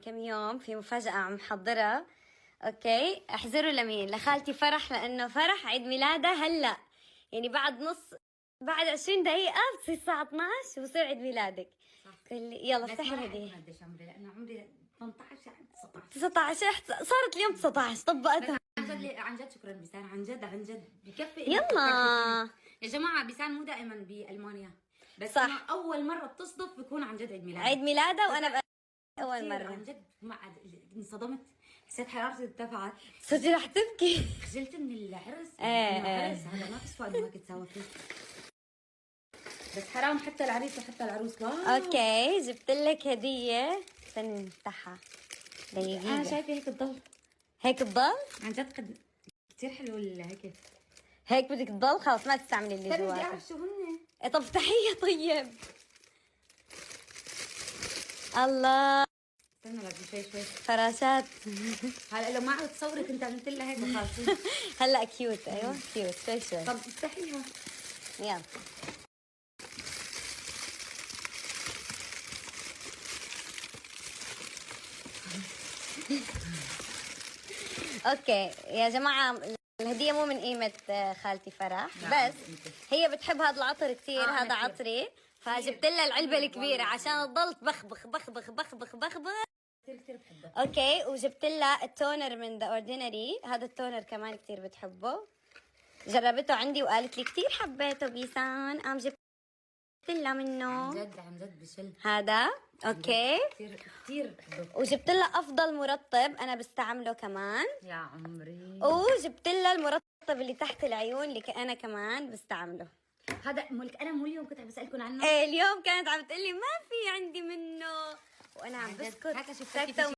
كم يوم في مفاجأة عم محضرها. اوكي، احذروا لمين؟ لخالتي فرح، لانه فرح عيد ميلادها هلا، يعني بعد 20 دقيقة بتصير الساعة 12 وبصير عيد ميلادك. صح. يلا افتحي الهدية. قديش عمري؟ لانه عمري 18 19 صارت اليوم 19 طبقتها. عن جد شكرا بيسان، عن جد بكفي. يلا يا جماعه بيسان مو دائما بالمانيا، بس صح. أنا اول مره بتصدف بيكون عن جد عيد ميلادها وانا اول مرة عن جد انصدمت، حسيت حرارتي ارتفعت، صرتي رح تبكي. خجلت من العرس. ايه العرس هذا ما تسوى انه هيك تساوى فيه، بس حرام حتى العريس وحتى العروس. اوكي جبت لك هدية، استني نفتحها دقيقة. انا شايفه هيك تضل، هيك تضل عن جد كثير حلو هيك. هيك بدك تضل؟ خلص ما تستعملي اللي بدي جواتها. اعرف شو هن. طب افتحيها طيب. الله استنى لازم شوي فراشات. هلا لو ما عرفت تصوري كنت عملت لها هيك وخالصين. هلا كيوت. ايوه كيوت شوي. طب افتحيها يلا. اوكي يا جماعه، الهديه مو من قيمه خالتي فرح، بس هي بتحب هذا العطر كثير. هذا عطري، فجبت لها العلبه الكبيره عشان تضل بخبخ بخبخ بخبخ بخبخ. كثير بحبها. اوكي، وجبت لها التونر من ذا اوردينري، هذا التونر كمان كثير بتحبه، جربته عندي وقالت لي كثير حبيته بيسان، قام جبت لها منه. عن جد بشل هذا اوكي. كثير بحبه. وجبت لها افضل مرطب انا بستعمله كمان يا عمري، وجبت لها المرطب اللي تحت العيون اللي انا كمان بستعمله. هذا ملك. انا مو اليوم كنت عم بسالكم عنه؟ ايه اليوم كانت عم تقول لي ما في عندي منه، وانا عم بسكت.